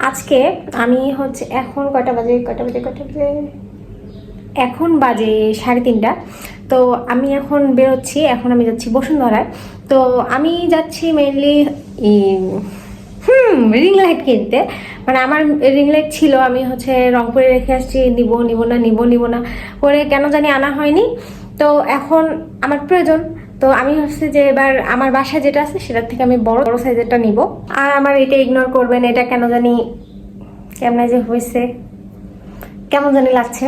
আজকে আমি হচ্ছে এখন কয়টা বাজে এখন বাজে 3:30। তো আমি এখন বেরোচ্ছি, এখন আমি যাচ্ছি বসুন্ধরায়। তো আমি যাচ্ছি মেনলি রিং লাইট কিনতে। মানে আমার রিং লাইট ছিল, আমি হচ্ছে রংপুরে রেখে আসছি, নিব না করে কেন জানি আনা হয়নি। তো এখন আমার প্রয়োজন। তো আমি ভাবছি যে এবার আমার বাসায় যেটা আছে সেটার থেকে আমি বড় সাইজেরটা নিব। আর আমার এটা ইগনোর করবেন, এটা কেন জানি কেমন যে হয়েছে, কেমন জানি লাগছে।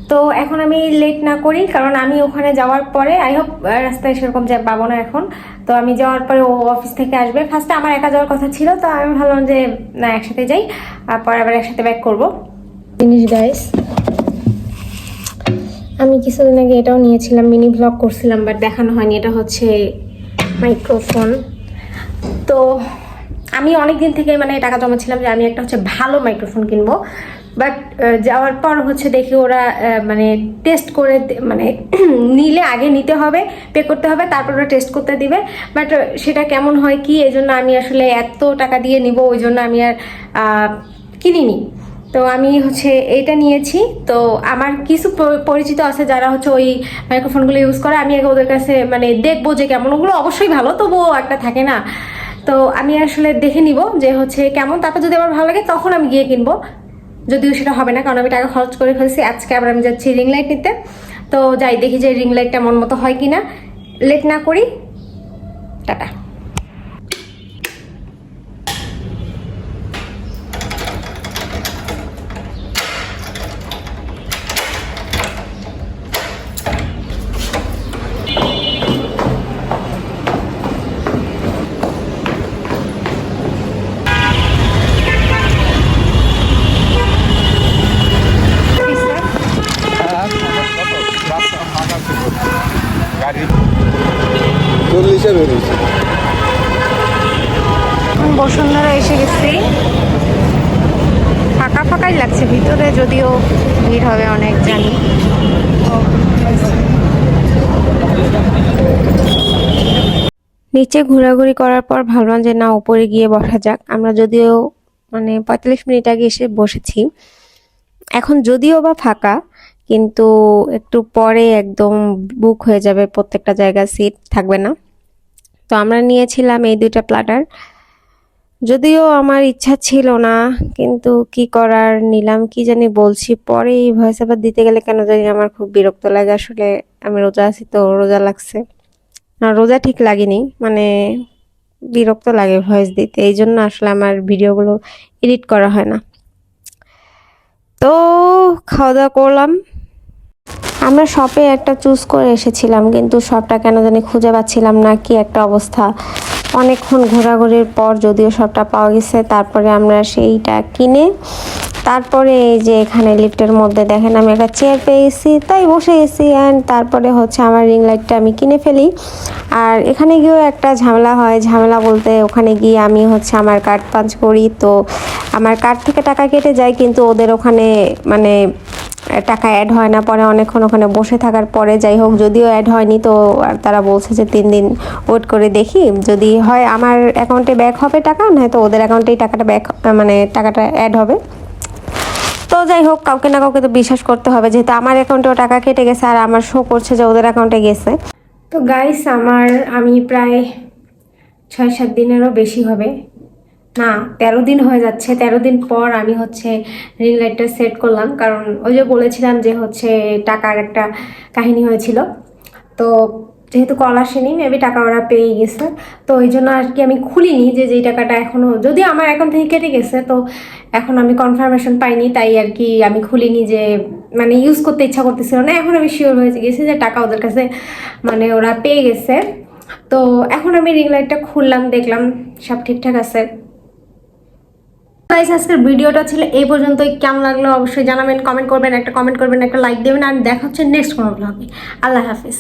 তো এখন আমি লেট না করি, কারণ আমি ওখানে যাওয়ার পরে আই হোপ রাস্তায় সেরকম যে পাবো না এখন। তো আমি যাওয়ার পরে ও অফিস থেকে আসবে। ফার্স্টে আমার একা যাওয়ার কথা ছিল, তো আমি ভাবলাম যে না, একসাথে যাই, আর পরে আবার একসাথে ব্যাক করবো জিনিস। গাইস, আমি কিছুদিন আগে এটাও নিয়েছিলাম, মিনি ব্লগ করছিলাম, বাট দেখানো হয়নি। এটা হচ্ছে মাইক্রোফোন। তো আমি অনেক দিন থেকে মানে টাকা জমাচ্ছিলাম যে আমি একটা হচ্ছে ভালো মাইক্রোফোন কিনবো। বাট যাওয়ার পর হচ্ছে দেখি ওরা মানে টেস্ট করে, মানে নিলে আগে নিতে হবে, পে করতে হবে, তারপর ওরা টেস্ট করতে দিবে। বাট সেটা কেমন হয় কি, এই জন্য আমি আসলে এত টাকা দিয়ে নিব, ওই জন্য আমি আর কিনিনি। তো আমি হচ্ছে এইটা নিয়েছি। তো আমার কিছু পরিচিত আছে যারা হচ্ছে ওই মাইক্রোফোনগুলো ইউজ করে। আমি আগে ওদের কাছে মানে দেখবো যে কেমন, ওগুলো অবশ্যই ভালো, তবুও একটা থাকে না। তো আমি আসলে দেখে নিব যে হচ্ছে কেমন, তারপর যদি আমার ভালো লাগে তখন আমি গিয়ে কিনবো। যদিও সেটা হবে না, কারণ আমি টাকা খরচ করে ফেলছি। আজকে আবার আমি যাচ্ছি রিং লাইট নিতে। তো যাই, দেখি যে রিং লাইটটা মন মতো হয় কিনা। লেট না করি, টাটা। বসুন্ধরা এসে গেছি, ফাঁকাই লাগছে ভিতরে, যদিও ভিড় হবে অনেক জানি। নিচে ঘোরাঘুরি করার পর ভাবলাম যে না, উপরে গিয়ে বসা যাক। আমরা যদিও মানে 45 মিনিট আগে এসে বসেছি, এখন যদিও বা ফাঁকা, কিন্তু একটু পরে একদম বুক হয়ে যাবে, প্রত্যেকটা জায়গা সিট থাকবে না। তো আমরা নিয়েছিলাম এই 2টা প্ল্যাটার। যদিও আমার ইচ্ছা ছিল না, কিন্তু কি করার, নিলাম। কি জানি বলছি পরে এই ভয়েস ওভার দিতে গেলে কেন জানি আমার খুব বিরক্ত লাগে। আসলে আমি রোজা আছি, তো রোজা লাগছে না, রোজা ঠিক লাগেনি, মানে বিরক্ত লাগে ভয়েস দিতে, এই জন্য আসলে আমার ভিডিওগুলো এডিট করা হয় না। তো খাওয়া দাওয়া করলাম। আমরা শপে একটা চুজ করে এসেছিলাম, কিন্তু শপটা কেন জানি খুঁজে পাচ্ছিলাম না, কি একটা অবস্থা। অনেকক্ষণ ঘোরাঘুরির পর যদিও শপটা পাওয়া গেছে, তারপরে আমরা সেইটা কিনে তারপরে এই যে এখানে লিফটের মধ্যে দেখেন আমি একটা চেয়ার পেয়ে গেছি, তাই বসে গেছি। অ্যান্ড তারপরে হচ্ছে আমার রিং লাইটটা আমি কিনে ফেলি। আর এখানে গিয়েও একটা ঝামেলা হয়, ঝামেলা বলতে ওখানে গিয়ে আমি হচ্ছে আমার কার্ড পাঞ্চ করি, তো আমার কার্ড থেকে টাকা কেটে যায়, কিন্তু ওদের ওখানে মানে টাকা অ্যাড হয় না। পরে অনেকক্ষণ ওখানে বসে থাকার পরে যাই হোক, যদিও অ্যাড হয়নি, তো আর তারা বলছে যে 3 দিন ওয়েট করে দেখি, যদি হয় আমার অ্যাকাউন্টে ব্যাক হবে টাকা, নয়তো ওদের অ্যাকাউন্টেই টাকাটা ব্যাক, মানে টাকাটা অ্যাড হবে। তো যাই হোক, কাউকে না কাউকে তো বিশ্বাস করতে হবে, যেহেতু আমার অ্যাকাউন্টেও টাকা কেটে গেছে আর আমার শো করছে যে ওদের অ্যাকাউন্টে গেছে। তো গাইস, আমি প্রায় 6-7 দিনেরও বেশি হবে, না 13 দিন হয়ে যাচ্ছে। 13 দিন পর আমি হচ্ছে রিং লাইটটা সেট করলাম, কারণ ওই যে বলেছিলাম যে হচ্ছে টাকার একটা কাহিনী হয়েছিল। তো যেহেতু কল আসেনি, মেবি টাকা ওরা পেয়ে গেছে, তো ওই জন্য আর কি আমি খুলিনি যে যেই টাকাটা এখনও, যদি আমার অ্যাকাউন্ট থেকে কেটে গেছে, তো এখন আমি কনফার্মেশন পাইনি, তাই আর কি আমি খুলিনি, যে মানে ইউজ করতে ইচ্ছা করতেছিল না। এখন আমি শিওর হয়ে গেছি যে টাকা ওদের কাছে মানে ওরা পেয়ে গেছে। তো এখন আমি রিং লাইটটা খুললাম, দেখলাম সব ঠিকঠাক আছে। গাইস, আজকের ভিডিওটা ছিল এই পর্যন্তই। কেমন লাগলো অবশ্যই জানাবেন, কমেন্ট করবেন, একটা কমেন্ট করবেন, একটা লাইক দেবেন, আর দেখা হচ্ছে নেক্সট কোনো ব্লগে। আল্লাহ হাফিজ।